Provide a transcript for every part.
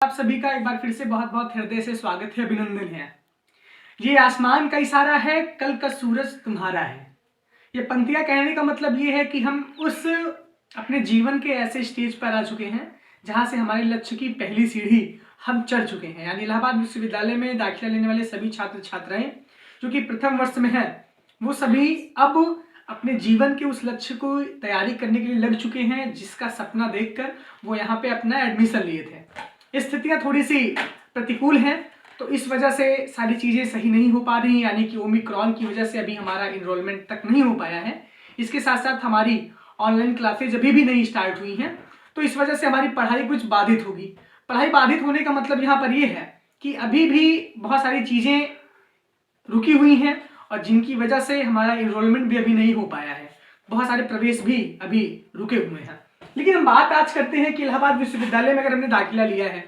आप सभी का एक बार फिर से बहुत बहुत हृदय से स्वागत है, अभिनंदन है। ये आसमान का इशारा है, कल का सूरज तुम्हारा है। ये पंक्तियां कहने का मतलब ये है कि हम उस अपने जीवन के ऐसे स्टेज पर आ चुके हैं जहां से हमारे लक्ष्य की पहली सीढ़ी हम चढ़ चुके हैं। यानी इलाहाबाद विश्वविद्यालय में दाखिला लेने वाले सभी छात्र छात्राएं जो कि प्रथम वर्ष में हैं, वो सभी अब अपने जीवन के उस लक्ष्य को तैयारी करने के लिए लग चुके हैं, जिसका सपना देखकर वो यहाँ पे अपना एडमिशन लिए थे। स्थितियां थोड़ी सी प्रतिकूल हैं, तो इस वजह से सारी चीज़ें सही नहीं हो पा रही, यानी कि ओमिक्रॉन की वजह से अभी हमारा इनरोलमेंट तक नहीं हो पाया है। इसके साथ साथ हमारी ऑनलाइन क्लासेज अभी भी नहीं स्टार्ट हुई हैं, तो इस वजह से हमारी पढ़ाई कुछ बाधित होगी। पढ़ाई बाधित होने का मतलब यहाँ पर यह है कि अभी भी बहुत सारी चीज़ें रुकी हुई हैं और जिनकी वजह से हमारा इनरोलमेंट भी अभी नहीं हो पाया है। बहुत सारे प्रवेश भी अभी रुके हुए हैं। लेकिन हम बात आज करते हैं कि इलाहाबाद विश्वविद्यालय में अगर हमने दाखिला लिया है,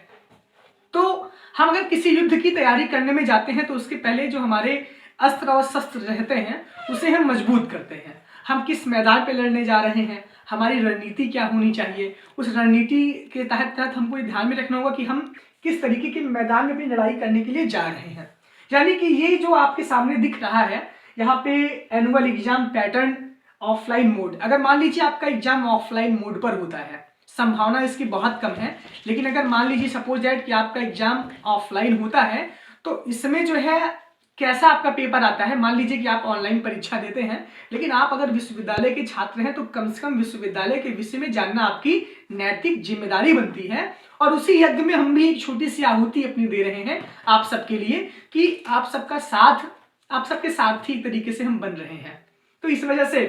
तो हम अगर किसी युद्ध की तैयारी करने में जाते हैं तो उसके पहले जो हमारे अस्त्र और शस्त्र रहते हैं उसे हम मजबूत करते हैं। हम किस मैदान पे लड़ने जा रहे हैं, हमारी रणनीति क्या होनी चाहिए, उस रणनीति के तहत हमको ये ध्यान में रखना होगा कि हम किस तरीके के मैदान में भी लड़ाई करने के लिए जा रहे हैं। यानी कि ये जो आपके सामने दिख रहा है यहाँ पे annual exam pattern offline mode, अगर मान लीजिए आपका एग्जाम ऑफलाइन मोड पर होता है, संभावना इसकी बहुत कम है, लेकिन अगर मान लीजिए सपोज दैट कि आपका एग्जाम ऑफलाइन होता है तो इसमें जो है कैसा आपका पेपर आता है। मान लीजिए कि आप ऑनलाइन परीक्षा देते हैं, लेकिन आप अगर विश्वविद्यालय के छात्र हैं तो कम से कम विश्वविद्यालय के विषय में जानना आपकी नैतिक जिम्मेदारी बनती है। और उसी यज्ञ में हम भी एक छोटी सी आहुति अपनी दे रहे हैं आप सबके लिए कि आप सबका साथ, आप सबके साथी तरीके से हम बन रहे हैं। तो इस वजह से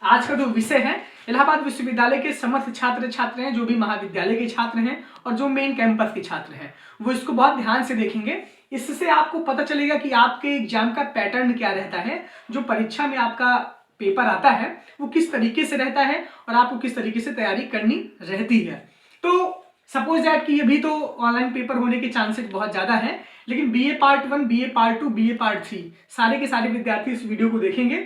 आज का जो विषय है, इलाहाबाद विश्वविद्यालय के समस्त छात्र छात्र हैं, जो भी महाविद्यालय के छात्र हैं और जो मेन कैंपस के छात्र हैं, वो इसको बहुत ध्यान से देखेंगे। इससे आपको पता चलेगा कि आपके एग्जाम का पैटर्न क्या रहता है, जो परीक्षा में आपका पेपर आता है वो किस तरीके से रहता है और आपको किस तरीके से तैयारी करनी रहती है। तो सपोज दैट कि अभी तो ऑनलाइन पेपर होने के चांसेस बहुत ज़्यादा हैं, लेकिन BA part 1, BA part 2, BA part 3 सारे के सारे विद्यार्थी इस वीडियो को देखेंगे,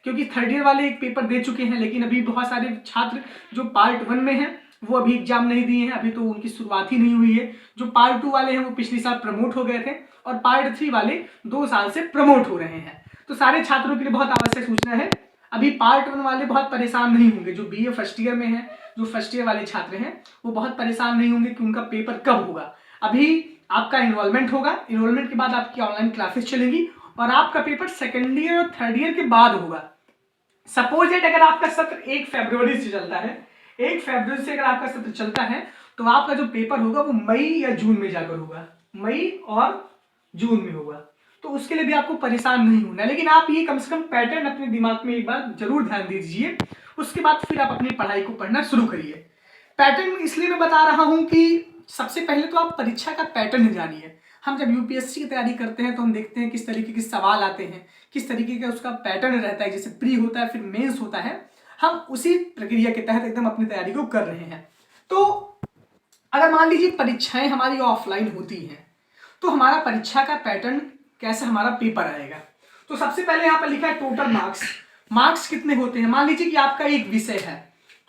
क्योंकि थर्ड ईयर वाले एक पेपर दे चुके हैं, लेकिन अभी बहुत सारे छात्र जो पार्ट 1 में हैं वो अभी एग्जाम नहीं दिए हैं, अभी तो उनकी शुरुआत ही नहीं हुई है। जो पार्ट 2 वाले हैं वो पिछले साल प्रमोट हो गए थे और पार्ट 3 वाले 2 साल से प्रमोट हो रहे हैं। तो सारे छात्रों के लिए बहुत आवश्यक सूचना है, अभी पार्ट 1 वाले बहुत परेशान नहीं होंगे। जो BA फर्स्ट ईयर में है, जो फर्स्ट ईयर वाले छात्र हैं, वो बहुत परेशान नहीं होंगे कि उनका पेपर कब होगा। अभी आपका इनरोलमेंट होगा, इनरोलमेंट के बाद आपकी ऑनलाइन क्लासेस चलेंगी और आपका पेपर सेकेंड ईयर और थर्ड ईयर के बाद होगा। सपोज दैट अगर आपका सत्र 1 फरवरी से चलता है, 1 फरवरी से अगर आपका सत्र चलता है तो आपका जो पेपर होगा वो मई या जून में जाकर होगा, मई और जून में होगा। तो उसके लिए भी आपको परेशान नहीं होना है, लेकिन आप ये कम से कम पैटर्न अपने दिमाग में एक बार जरूर ध्यान दीजिए। उसके बाद फिर आप अपनी पढ़ाई को पढ़ना शुरू करिए। पैटर्न इसलिए मैं बता रहा हूं कि सबसे पहले तो आप परीक्षा का पैटर्न जानिए। हम जब UPSC की तैयारी करते हैं तो हम देखते हैं किस तरीके के सवाल आते हैं, किस तरीके का उसका पैटर्न रहता है, जैसे प्री होता है फिर मेंस होता है। हम उसी प्रक्रिया के तहत एकदम अपनी तैयारी को कर रहे हैं। तो अगर मान लीजिए परीक्षाएं हमारी ऑफलाइन होती हैं तो हमारा परीक्षा का पैटर्न कैसे हमारा पेपर आएगा। तो सबसे पहले यहाँ पर लिखा है टोटल मार्क्स। मार्क्स कितने होते हैं, मान लीजिए कि आपका एक विषय है,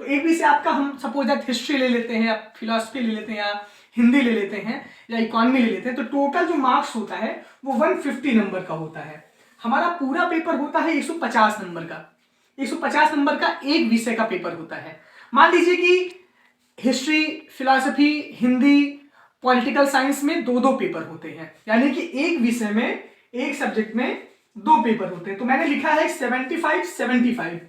तो एक विषय आपका हम सपोज दैट हिस्ट्री ले लेते हैं या फिलोसफी ले लेते हैं या हिंदी ले लेते हैं या इकोनॉमी ले लेते हैं, तो टोटल जो मार्क्स होता है वो 150 नंबर का होता है। हमारा पूरा पेपर होता है 150 नंबर का, 150 नंबर का एक विषय का पेपर होता है। मान लीजिए कि history, philosophy, Hindi, political science में 2-2 पेपर होते हैं, यानी कि एक विषय में, एक सब्जेक्ट में 2 पेपर होते हैं। तो मैंने लिखा है 75-75।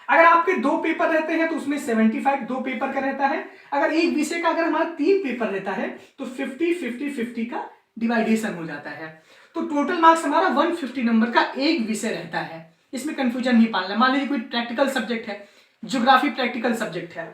अगर आपके 2 पेपर रहते हैं तो उसमें 75 2 पेपर का रहता है। अगर एक विषय का अगर हमारा 3 पेपर रहता है तो 50-50-50 का डिवाइडेशन हो जाता है। तो टोटल मार्क्स हमारा 150 नंबर का एक विषय रहता है। इसमें कंफ्यूजन नहीं पालना। मान लीजिए कोई प्रैक्टिकल सब्जेक्ट है, ज्योग्राफी प्रैक्टिकल सब्जेक्ट है,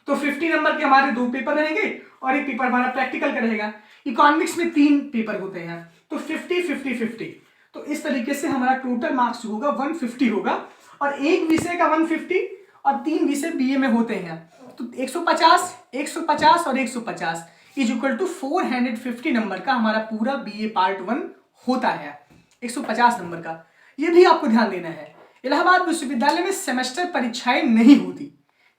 तो 50 नंबर के हमारे 2 पेपर रहेंगे और एक पेपर हमारा प्रैक्टिकल का रहेगा। इकोनॉमिक्स में 3 पेपर होते हैं, तो 50-50-50। तो इस तरीके से हमारा टोटल मार्क्स होगा 150 होगा, और एक विषय का 150 और 3 विषय BA में होते हैं, तो 150, 150 और 150 इज इक्वल टू 450 नंबर का हमारा पूरा BA पार्ट 1 होता है, 150 नंबर का। ये भी आपको ध्यान देना है, इलाहाबाद विश्वविद्यालय में सेमेस्टर परीक्षाएं नहीं होती।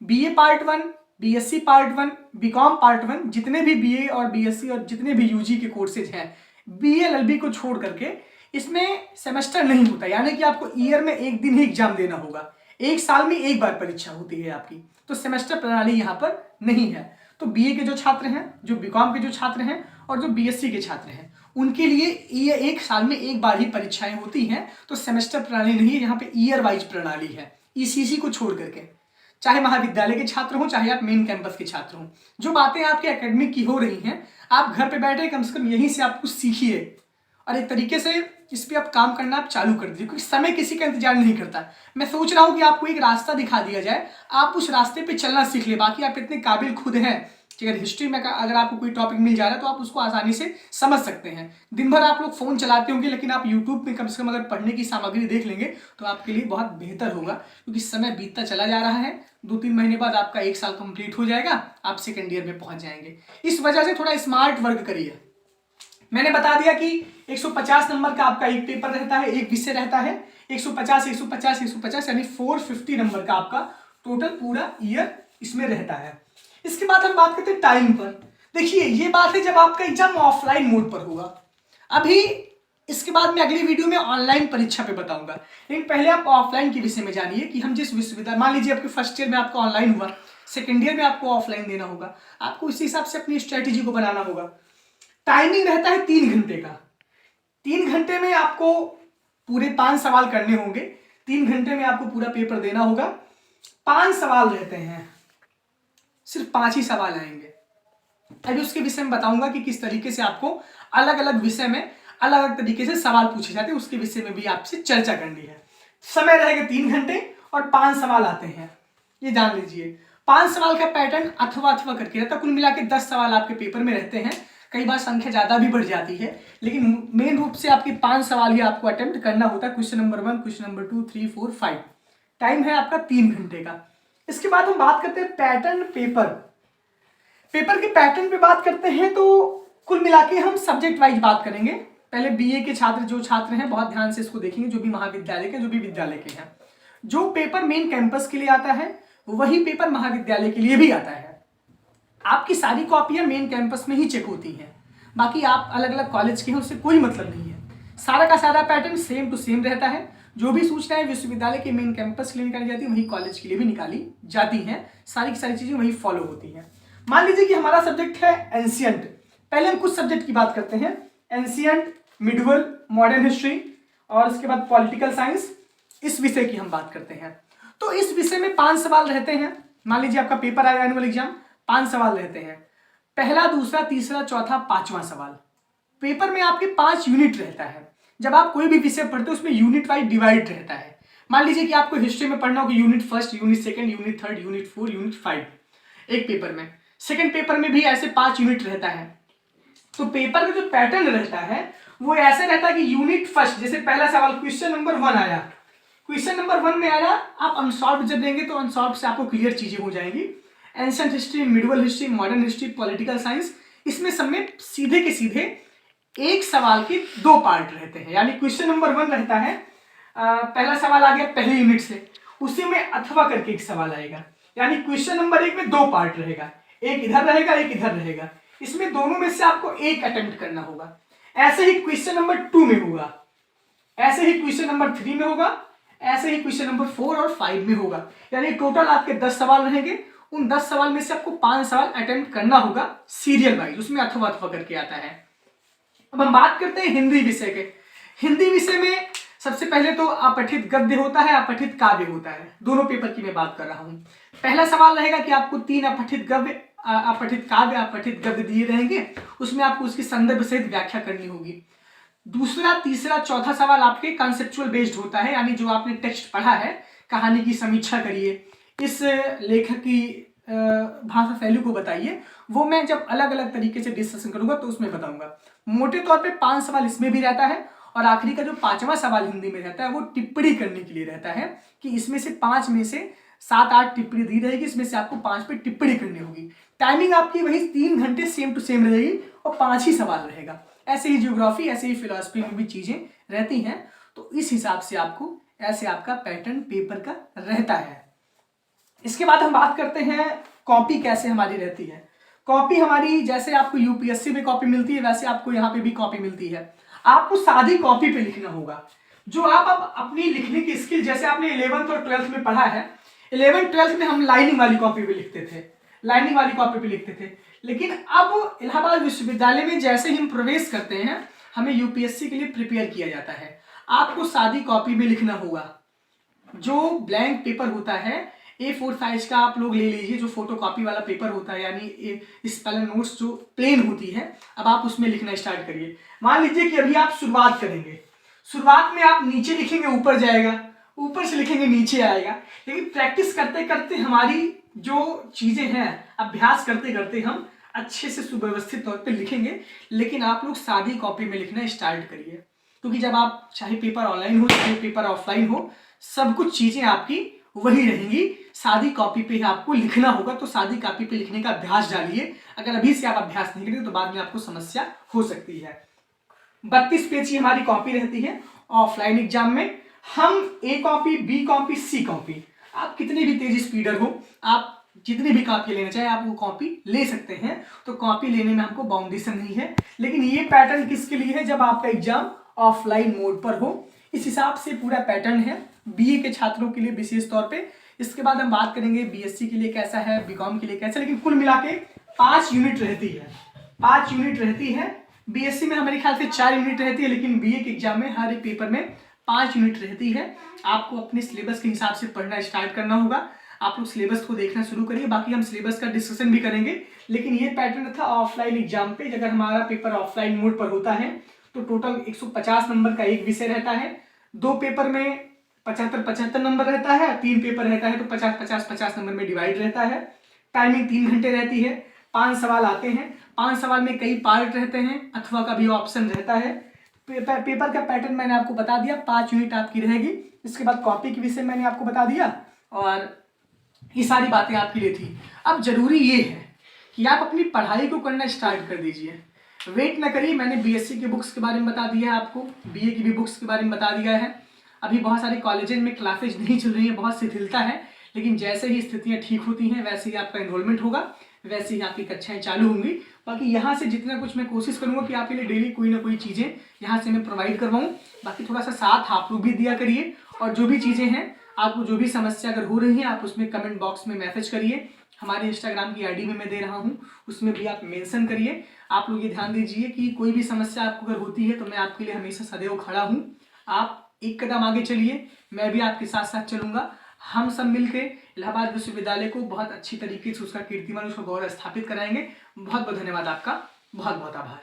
BA part 1, BSc part 1, BCom part 1, जितने भी बीए और बीएससी और जितने भी यूजी के कोर्सेज हैं, बीएलएलबी को छोड़ करके इसमें सेमेस्टर नहीं होता, यानी कि आपको ईयर में एक दिन ही एग्जाम देना होगा, एक साल में एक बार परीक्षा होती है आपकी, तो सेमेस्टर प्रणाली यहाँ पर नहीं है। तो बीए के जो छात्र हैं, जो बीकॉम के जो छात्र हैं और जो बीएससी के छात्र हैं, उनके लिए ये एक साल में एक बार ही परीक्षाएं होती हैं, तो सेमेस्टर प्रणाली नहीं है, यहाँ पे ईयर वाइज प्रणाली है, ईसीसी को छोड़ करके। चाहे महाविद्यालय के छात्र हो, चाहे आप मेन कैंपस के छात्र हो, जो बातें आपके एकेडमिक की हो रही हैं, आप घर पे बैठे कम से कम यहीं से आप कुछ सीखिए और एक तरीके से इस पर आप काम करना आप चालू कर दीजिए, क्योंकि समय किसी का इंतजार नहीं करता। मैं सोच रहा हूँ कि आपको एक रास्ता दिखा दिया जाए, आप उस रास्ते पे चलना सीख ले। बाकी आप इतने काबिल खुद हैं कि अगर हिस्ट्री में अगर आपको कोई टॉपिक मिल जा रहा है तो आप उसको आसानी से समझ सकते हैं। दिन भर आप लोग फ़ोन चलाते होंगे, लेकिन आप यूट्यूब में कम से कम अगर पढ़ने की सामग्री देख लेंगे तो आपके लिए बहुत बेहतर होगा, क्योंकि समय बीतता चला जा रहा है। 2-3 महीने बाद आपका 1 साल कंप्लीट हो जाएगा, आप सेकेंड ईयर में पहुंच जाएंगे। इस वजह से थोड़ा स्मार्ट वर्क करिए। मैंने बता दिया कि 150 नंबर का आपका एक पेपर रहता है, एक विषय रहता है। 150 150 150 यानी 450 नंबर का आपका टोटल पूरा ईयर इसमें रहता है। इसके बाद हम बात करते हैं टाइम पर। देखिए, ये बात है जब आपका एग्जाम ऑफलाइन मोड पर होगा। अभी इसके बाद मैं अगली वीडियो में ऑनलाइन परीक्षा पे बताऊंगा, लेकिन पहले आप ऑफलाइन के विषय में जानिए कि हम जिस विश्वविद्यालय, मान लीजिए आपके फर्स्ट ईयर में आपका ऑनलाइन हुआ, सेकेंड ईयर में आपको ऑफलाइन देना होगा, आपको इसी हिसाब से अपनी स्ट्रेटेजी को बनाना होगा। टाइमिंग रहता है 3 घंटे का। 3 घंटे में आपको पूरे 5 सवाल करने होंगे। 3 घंटे में आपको पूरा पेपर देना होगा। 5 सवाल रहते हैं, सिर्फ 5 ही सवाल आएंगे। अभी उसके विषय में बताऊंगा कि किस तरीके से आपको अलग अलग विषय में अलग अलग तरीके से सवाल पूछे जाते हैं, उसके विषय में भी आपसे चर्चा करनी है। समय रहेगा 3 घंटे और 5 सवाल आते हैं, ये जान लीजिए। 5 सवाल का पैटर्न अथवा अथवा करके रहता है। कुल मिला के 10 सवाल आपके पेपर में रहते हैं। कई बार संख्या ज़्यादा भी बढ़ जाती है, लेकिन मेन रूप से आपके 5 सवाल ही आपको अटेम्प्ट करना होता है। Question number 1, question number 2, 3, 4, 5। Time है आपका 3 घंटे का। इसके बाद हम बात करते हैं पैटर्न पेपर। पेपर के पैटर्न पे बात करते हैं तो कुल मिला के हम सब्जेक्ट वाइज बात करेंगे। पहले बीए के छात्र जो छात्र हैं बहुत ध्यान से इसको देखेंगे, जो भी महाविद्यालय के, जो भी विद्यालय के हैं। जो पेपर मेन कैंपस के लिए आता है वही पेपर महाविद्यालय के लिए भी आता है। आपकी सारी कॉपियां मेन कैंपस में ही चेक होती हैं, बाकी आप अलग अलग कॉलेज के हैं उससे कोई मतलब नहीं है। सारा का सारा पैटर्न सेम टू सेम रहता है। जो भी सूचनाएं विश्वविद्यालय के मेन कैंपस के लिए निकाली जाती है वही कॉलेज के लिए भी निकाली जाती हैं। सारी की सारी चीजें वही फॉलो होती हैं। मान लीजिए कि हमारा सब्जेक्ट है एंशियंट। पहले हम कुछ सब्जेक्ट की बात करते हैं, एंशियंट, मिडवल, मॉडर्न हिस्ट्री और उसके बाद पॉलिटिकल साइंस। इस विषय की हम बात करते हैं। तो इस विषय में 5 सवाल रहते हैं। मान लीजिए आपका पेपर आया एनुअल एग्जाम, 5 सवाल रहते हैं। पहला, दूसरा, तीसरा, चौथा, 5वां सवाल। पेपर में आपके 5 यूनिट रहता है। जब आप कोई भी विषय पढ़ते हो उसमें यूनिट वाइज डिवाइड रहता है। मान लीजिए कि आपको हिस्ट्री में पढ़ना हो कि unit first, unit second, unit third, unit 4, unit 5 एक पेपर में। सेकंड पेपर में भी ऐसे 5 यूनिट रहता है। तो पेपर का जो पैटर्न रहता है वो ऐसे रहता है कि यूनिट फर्स्ट, जैसे पहला सवाल क्वेश्चन नंबर 1 आया, क्वेश्चन नंबर 1 में आया, आप अनसॉल्व जब देंगे तो अनसॉल्व से आपको क्लियर चीजें हो जाएंगी। Ancient history, medieval history, modern history, political science, इसमें सब में सीधे के सीधे एक सवाल के 2 पार्ट रहते हैं। यानी क्वेश्चन नंबर 1 रहता है, पहला सवाल आ गया पहले यूनिट से, उसी में अथवा करके एक सवाल आएगा। यानी क्वेश्चन नंबर 1 में 2 पार्ट रहेगा, एक इधर रहेगा, एक इधर रहेगा। इसमें दोनों में से आपको एक अटेम्प्ट करना होगा। ऐसे ही क्वेश्चन नंबर 2 में होगा, ऐसे ही क्वेश्चन नंबर 3 में होगा, ऐसे ही क्वेश्चन नंबर 4 और 5 में होगा। यानी टोटल आपके 10 सवाल रहेंगे। उन 10 सवाल में से आपको 5 सवाल अटेम्प्ट करना होगा सीरियल वाइज, उसमें अथवा अथवा करके आता है। अब हम बात करते हैं हिंदी विषय के। हिंदी विषय में सबसे पहले तो अपठित गद्य होता है, अपठित काव्य होता है। दोनों पेपर की मैं बात कर रहा हूं। पहला सवाल रहेगा कि आपको 3 अपठित गद्य, अपठित काव्य, अपठित गद्य दिए रहेंगे, उसमें आपको उसकी संदर्भ सहित व्याख्या करनी होगी। दूसरा, तीसरा, चौथा सवाल आपके कॉन्सेप्चुअल बेस्ड होता है, यानी जो आपने टेक्स्ट पढ़ा है, कहानी की समीक्षा करिए, इस लेखक की भाषा शैली को बताइए। वो मैं जब अलग अलग तरीके से डिस्कशन करूंगा तो उसमें बताऊंगा। मोटे तौर पे 5 सवाल इसमें भी रहता है। और आखिरी का जो 5वां सवाल हिंदी में रहता है वो टिप्पणी करने के लिए रहता है, कि इसमें से 5 में से 7-8 टिप्पणी दी रहेगी, इसमें से आपको 5 पे टिप्पणी करनी होगी। टाइमिंग आपकी वही 3 घंटे सेम टू सेम रहेगी और 5 ही सवाल रहेगा। ऐसे ही ज्योग्राफी, ऐसे ही फिलॉसफी में भी चीजें रहती हैं। तो इस हिसाब से आपको ऐसे आपका पैटर्न पेपर का रहता है। इसके बाद हम बात करते हैं कॉपी कैसे हमारी रहती है। कॉपी हमारी जैसे आपको यूपीएससी में कॉपी मिलती है वैसे आपको यहाँ पे भी कॉपी मिलती है। आपको सादी कॉपी पे लिखना होगा। जो आप अब अपनी लिखने की स्किल, जैसे आपने 11th और 12th में पढ़ा है, 11th 12th में हम लाइनिंग वाली कॉपी पे लिखते थे, लाइनिंग वाली कॉपी पे लिखते थे। लेकिन अब इलाहाबाद विश्वविद्यालय में जैसे ही हम प्रवेश करते हैं हमें यूपीएससी के लिए प्रिपेयर किया जाता है। आपको सादी कॉपी में लिखना होगा। जो ब्लैंक पेपर होता है A4 साइज का आप लोग ले लीजिए, जो फोटोकॉपी वाला पेपर होता है, यानी स्पेलिंग नोट्स जो प्लेन होती है, अब आप उसमें लिखना स्टार्ट करिए। मान लीजिए कि अभी आप शुरुआत करेंगे, शुरुआत में आप नीचे लिखेंगे ऊपर जाएगा, ऊपर से लिखेंगे नीचे आएगा। लेकिन प्रैक्टिस करते करते हमारी जो चीजें हैं, अभ्यास करते करते हम अच्छे से सुव्यवस्थित तौर पे लिखेंगे। लेकिन आप लोग सादी कॉपी में लिखना स्टार्ट करिए, क्योंकि जब आप चाहे पेपर ऑनलाइन हो चाहे पेपर ऑफलाइन हो, सब कुछ चीजें आपकी वही रहेंगी। सादी कॉपी पे आपको लिखना होगा, तो सादी कॉपी पे लिखने का अभ्यास डालिए। अगर अभी से आप अभ्यास नहीं करेंगे तो बाद में आपको समस्या हो सकती है। 32 पेज की हमारी कॉपी रहती है ऑफलाइन एग्जाम में। हम A copy, B copy, C copy, आप कितने भी तेज स्पीडर हो, आप जितनी भी कॉपी लेना चाहे आप वो कॉपी ले सकते हैं। तो कॉपी लेने में हमको बाउंडेशन नहीं है। लेकिन ये पैटर्न किसके लिए है, जब आपका एग्जाम ऑफलाइन मोड पर हो। इस हिसाब से पूरा पैटर्न है बीए के छात्रों के लिए विशेष तौर पे। इसके बाद हम बात करेंगे बीएससी के लिए कैसा है, बीकॉम के लिए कैसा। लेकिन कुल मिला के 5 यूनिट रहती है, 5 यूनिट रहती है। बीएससी में हमारे ख्याल से 4 यूनिट रहती है, लेकिन बीए के एग्जाम में हर एक पेपर में 5 यूनिट रहती है। आपको अपने सिलेबस के हिसाब से पढ़ना स्टार्ट करना होगा। आप लोग सिलेबस को देखना शुरू करिए, बाकी हम सिलेबस का डिस्कशन भी करेंगे। लेकिन ये पैटर्न था ऑफलाइन एग्जाम पे। अगर हमारा पेपर ऑफलाइन मोड पर होता है तो टोटल 150 नंबर का एक विषय रहता है। 2 पेपर में 75-75 नंबर रहता है, 3 पेपर रहता है तो 50-50-50 नंबर में डिवाइड रहता है। टाइमिंग 3 घंटे रहती है। 5 सवाल आते हैं, 5 सवाल में कई पार्ट रहते हैं, अथवा का भी ऑप्शन रहता है। पेपर का पैटर्न मैंने आपको बता दिया, 5 यूनिट आपकी रहेगी। इसके बाद कॉपी के विषय मैंने आपको बता दिया और ये सारी बातें आपके लिए थी। अब जरूरी ये है कि आप अपनी पढ़ाई को करना स्टार्ट कर दीजिए, वेट ना करिए। मैंने बीएससी के बुक्स के बारे में बता दिया है आपको, बीए की भी बुक्स के बारे में बता दिया है। अभी बहुत सारे कॉलेजेस में क्लासेज नहीं चल रही है, बहुत शिथिलता है। लेकिन जैसे ही स्थितियां ठीक होती हैं वैसे ही आपका एनरोलमेंट होगा, वैसे ही आपकी कक्षाएं चालू होंगी। बाकी यहाँ से जितना कुछ मैं कोशिश करूँगा कि आपके लिए डेली कोई ना कोई चीज़ें यहाँ से मैं प्रोवाइड करवाऊँ। बाकी थोड़ा सा साथ आप लोग भी दिया करिए, और जो भी चीज़ें हैं, आपको जो भी समस्या अगर हो रही है आप उसमें कमेंट बॉक्स में मैसेज करिए। हमारे इंस्टाग्राम की आईडी में मैं दे रहा हूँ, उसमें भी आप मेंशन करिए। आप लोग ये ध्यान दीजिए कि कोई भी समस्या आपको अगर होती है तो मैं आपके लिए हमेशा सदैव खड़ा हूँ। आप एक कदम आगे चलिए, मैं भी आपके साथ साथ चलूँगा। हम सब मिलके इलाहाबाद विश्वविद्यालय को बहुत अच्छी तरीके से उसका कीर्तिमान, उसका गौरव स्थापित कराएंगे। बहुत बहुत धन्यवाद आपका, बहुत बहुत आभार।